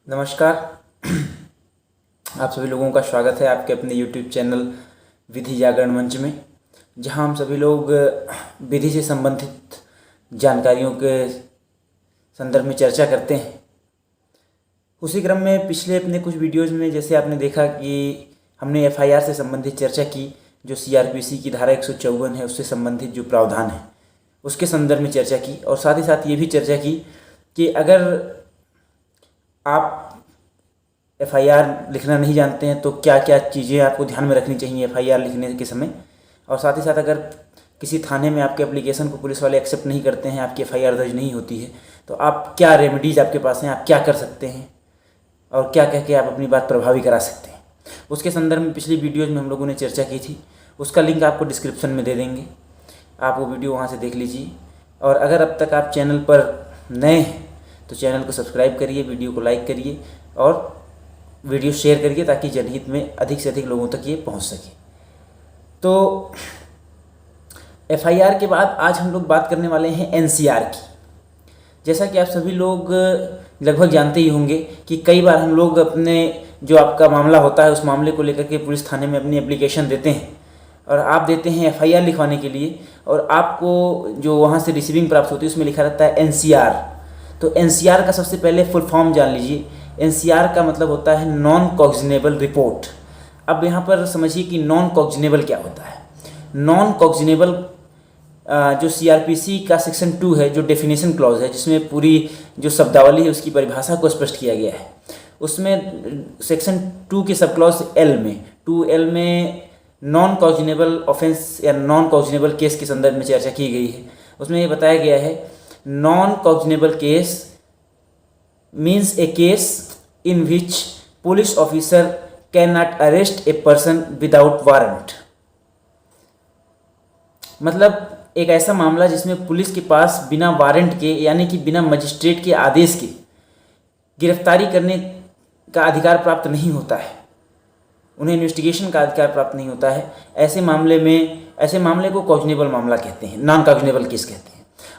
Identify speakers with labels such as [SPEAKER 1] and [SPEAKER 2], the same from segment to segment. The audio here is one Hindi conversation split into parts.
[SPEAKER 1] नमस्कार। आप सभी लोगों का स्वागत है आपके अपने YouTube चैनल विधि जागरण मंच में, जहां हम सभी लोग विधि से संबंधित जानकारियों के संदर्भ में चर्चा करते हैं। उसी क्रम में पिछले अपने कुछ वीडियोज़ में जैसे आपने देखा कि हमने FIR से संबंधित चर्चा की, जो CRPC की धारा 154 है उससे संबंधित जो प्रावधान है उसके संदर्भ में चर्चा की, और साथ ही साथ ये भी चर्चा की कि अगर आप FIR लिखना नहीं जानते हैं तो क्या क्या चीज़ें आपको ध्यान में रखनी चाहिए FIR लिखने के समय। और साथ ही साथ अगर किसी थाने में आपके एप्लीकेशन को पुलिस वाले एक्सेप्ट नहीं करते हैं, आपकी FIR दर्ज नहीं होती है, तो आप क्या रेमेडीज़ आपके पास हैं, आप क्या कर सकते हैं और क्या कह के आप अपनी बात प्रभावी करा सकते हैं, उसके संदर्भ में पिछली वीडियोज़ में हम लोगों ने चर्चा की थी। उसका लिंक आपको डिस्क्रिप्शन में दे देंगे, आप वो वीडियो वहाँ से देख लीजिए। और अगर अब तक आप चैनल पर नए हैं तो चैनल को सब्सक्राइब करिए, वीडियो को लाइक करिए और वीडियो शेयर करिए ताकि जनहित में अधिक से अधिक लोगों तक ये पहुंच सके। तो FIR के बाद आज हम लोग बात करने वाले हैं NCR की। जैसा कि आप सभी लोग लगभग जानते ही होंगे कि कई बार हम लोग अपने जो आपका मामला होता है उस मामले को लेकर के पुलिस थाने में अपनी एप्लीकेशन देते हैं और आप देते हैं FIR लिखवाने के लिए, और आपको जो वहाँ से रिसीविंग प्राप्त होती है उसमें लिखा रहता है NCR। तो NCR का सबसे पहले फुल फॉर्म जान लीजिए। NCR का मतलब होता है नॉन कॉग्निजेबल रिपोर्ट। अब यहाँ पर समझिए कि नॉन कॉग्निजेबल क्या होता है। नॉन कॉग्निजेबल जो CRPC का सेक्शन 2 है, जो डेफिनेशन क्लॉज है, जिसमें पूरी जो शब्दावली है उसकी परिभाषा को स्पष्ट किया गया है, उसमें सेक्शन 2 के सब क्लॉज L में 2L में नॉन कॉग्निजेबल ऑफेंस या नॉन कॉग्निजेबल केस के संदर्भ में चर्चा की गई है। उसमें ये बताया गया है non cognizable case means a case in which police officer cannot arrest a person without warrant। मतलब एक ऐसा मामला जिसमें पुलिस के पास बिना वारंट के यानी कि बिना मजिस्ट्रेट के आदेश के गिरफ्तारी करने का अधिकार प्राप्त नहीं होता है, उन्हें इन्वेस्टिगेशन का अधिकार प्राप्त नहीं होता है। ऐसे मामले को कॉग्निजेबल मामला कहते हैं, नॉन कॉग्निजेबल केस कहते हैं।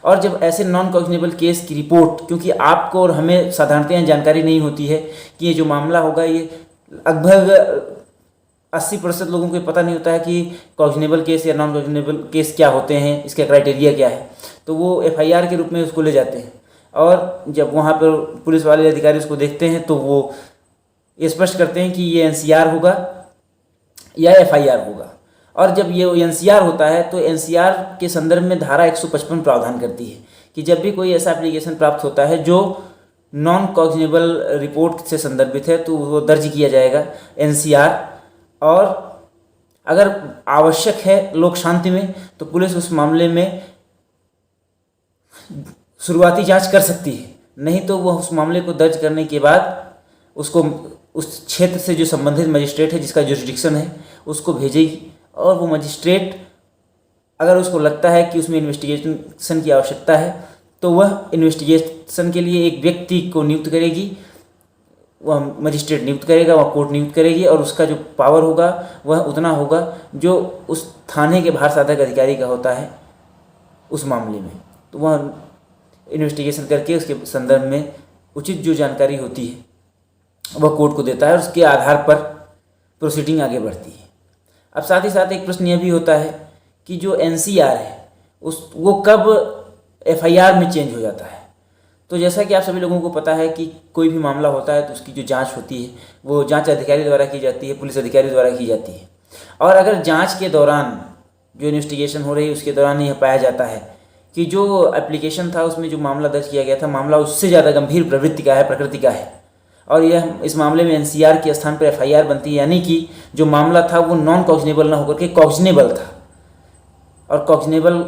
[SPEAKER 1] और जब ऐसे नॉन कॉग्निजेबल केस की रिपोर्ट, क्योंकि आपको और हमें साधारणतः जानकारी नहीं होती है कि ये जो मामला होगा ये लगभग 80% लोगों को पता नहीं होता है कि कॉग्निजेबल केस या नॉन कॉग्निजेबल केस क्या होते हैं, इसका क्राइटेरिया क्या है, तो वो FIR के रूप में उसको ले जाते हैं। और जब वहाँ पर पुलिस वाले अधिकारी उसको देखते हैं तो वो स्पष्ट करते हैं कि ये NCR होगा या FIR होगा। और जब ये NCR होता है तो NCR के संदर्भ में धारा 155 प्रावधान करती है कि जब भी कोई ऐसा एप्लीकेशन प्राप्त होता है जो नॉन कॉग्निजेबल रिपोर्ट से संदर्भित है तो वो दर्ज किया जाएगा NCR। और अगर आवश्यक है लोक शांति में तो पुलिस उस मामले में शुरुआती जांच कर सकती है, नहीं तो वह उस मामले को दर्ज करने के बाद उसको उस क्षेत्र से जो संबंधित मजिस्ट्रेट है जिसका जुरिडिक्शन है उसको भेजेगी, और वो मजिस्ट्रेट अगर उसको लगता है कि उसमें इन्वेस्टिगेशन की आवश्यकता है तो वह इन्वेस्टिगेशन के लिए एक व्यक्ति को नियुक्त करेगी, वह मजिस्ट्रेट नियुक्त करेगा, वह कोर्ट नियुक्त करेगी, और उसका जो पावर होगा वह उतना होगा जो उस थाने के भार साधक अधिकारी का होता है उस मामले में। तो वह इन्वेस्टिगेशन करके उसके संदर्भ में उचित जो जानकारी होती है वह कोर्ट को देता है और उसके आधार पर प्रोसीडिंग आगे बढ़ती है। अब साथ ही साथ एक प्रश्न यह भी होता है कि जो NCR है वो कब FIR में चेंज हो जाता है। तो जैसा कि आप सभी लोगों को पता है कि कोई भी मामला होता है तो उसकी जो जांच होती है वो जांच अधिकारी द्वारा की जाती है, पुलिस अधिकारी द्वारा की जाती है। और अगर जांच के दौरान जो इन्वेस्टिगेशन हो रही है उसके दौरान यह पाया जाता है कि जो एप्लीकेशन था उसमें जो मामला दर्ज किया गया था, मामला उससे ज़्यादा गंभीर प्रवृत्ति का है, प्रकृति का है, और यह इस मामले में NCR के स्थान पर FIR बनती है, यानी कि जो मामला था वो नॉन कॉग्निजेबल ना होकर के कॉग्निजेबल था। और कॉग्निजेबल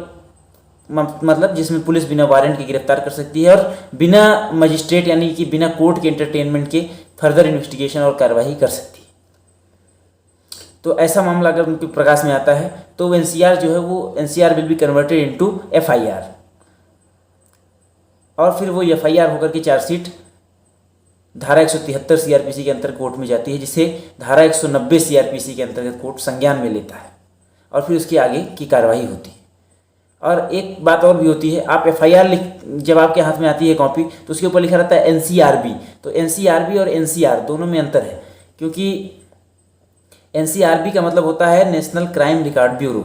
[SPEAKER 1] मतलब जिसमें पुलिस बिना वारंट के गिरफ्तार कर सकती है और बिना मजिस्ट्रेट यानी कि बिना कोर्ट के एंटरटेनमेंट के फर्दर इन्वेस्टिगेशन और कार्रवाई कर सकती है। तो ऐसा मामला अगर उनके प्रकाश में आता है तो NCR जो है वो NCR will be converted into FIR, और फिर वो FIR होकर के चार्जशीट धारा 173 CRPC के अंतर्गत कोर्ट में जाती है, जिसे धारा 190 CRPC के अंतर्गत कोर्ट संज्ञान में लेता है, और फिर उसके आगे की कार्रवाई होती है। और एक बात और भी होती है, आप एफआईआर लिख, जब आपके हाथ में आती है कॉपी तो उसके ऊपर लिखा रहता है एनसीआरबी। तो एनसीआरबी और एनसीआर दोनों में अंतर है, क्योंकि एनसीआरबी का मतलब होता है नेशनल क्राइम रिकॉर्ड ब्यूरो,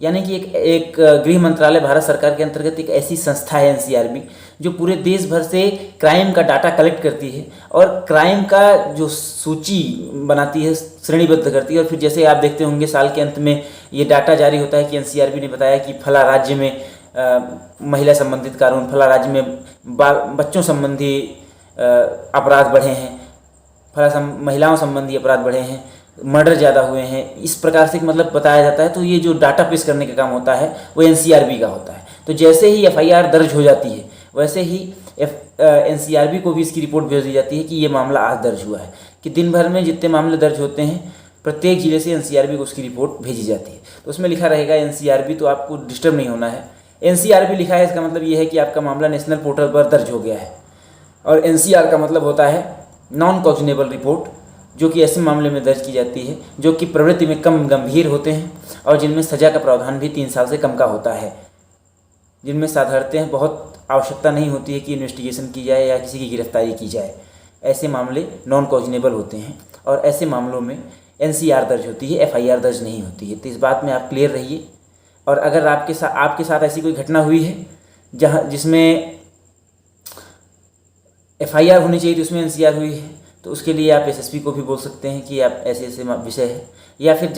[SPEAKER 1] यानी कि एक गृह मंत्रालय भारत सरकार के अंतर्गत एक ऐसी संस्था है एनसीआरबी जो पूरे देश भर से क्राइम का डाटा कलेक्ट करती है और क्राइम का जो सूची बनाती है, श्रेणीबद्ध करती है। और फिर जैसे आप देखते होंगे साल के अंत में ये डाटा जारी होता है कि एनसीआरबी ने बताया कि फला राज्य में महिला संबंधित कानून, फला राज्य में बच्चों संबंधी अपराध बढ़े हैं, फला महिलाओं संबंधी अपराध बढ़े हैं, मर्डर ज़्यादा हुए हैं, इस प्रकार से मतलब बताया जाता है। तो ये जो डाटा पेश करने का काम होता है वो एनसीआरबी का होता है। तो जैसे ही एफआईआर दर्ज हो जाती है वैसे ही एनसीआरबी को भी इसकी रिपोर्ट भेज दी जाती है कि ये मामला आज दर्ज हुआ है, कि दिन भर में जितने मामले दर्ज होते हैं प्रत्येक जिले से एनसीआरबी को उसकी रिपोर्ट भेजी जाती है। तो उसमें लिखा रहेगा एनसीआरबी, तो आपको डिस्टर्ब नहीं होना है। एनसीआरबी लिखा है, इसका मतलब ये है कि आपका मामला नेशनल पोर्टल पर दर्ज हो गया है। और एनसीआर का मतलब होता है नॉन कॉग्निजेबल रिपोर्ट, जो कि ऐसे मामले में दर्ज की जाती है जो कि प्रवृत्ति में कम गंभीर होते हैं और जिनमें सज़ा का प्रावधान भी 3 साल से कम का होता है, जिनमें साधारणतः बहुत आवश्यकता नहीं होती है कि इन्वेस्टिगेशन की जाए या किसी की गिरफ्तारी की जाए। ऐसे मामले नॉन कॉग्निजेबल होते हैं और ऐसे मामलों में एनसीआर दर्ज होती है, एफआईआर दर्ज नहीं होती है। तो इस बात में आप क्लियर रहिए। और अगर आपके साथ ऐसी कोई घटना हुई है जिसमें एफआईआर होनी चाहिए तो उसमें एनसीआर हुई है, तो उसके लिए आप एसएसपी को भी बोल सकते हैं कि आप ऐसे ऐसे विषय है। या फिर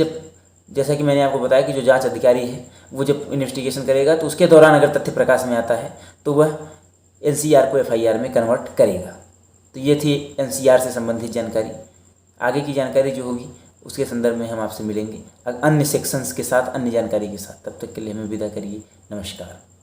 [SPEAKER 1] जैसा कि मैंने आपको बताया कि जो जांच अधिकारी है वो जब इन्वेस्टिगेशन करेगा तो उसके दौरान अगर तथ्य प्रकाश में आता है तो वह एनसीआर को एफआईआर में कन्वर्ट करेगा। तो ये थी एनसीआर से संबंधित जानकारी। आगे की जानकारी जो होगी उसके संदर्भ में हम आपसे मिलेंगे अन्य सेक्शंस के साथ, अन्य जानकारी के साथ। तब तक के लिए हमें विदा करिए। नमस्कार।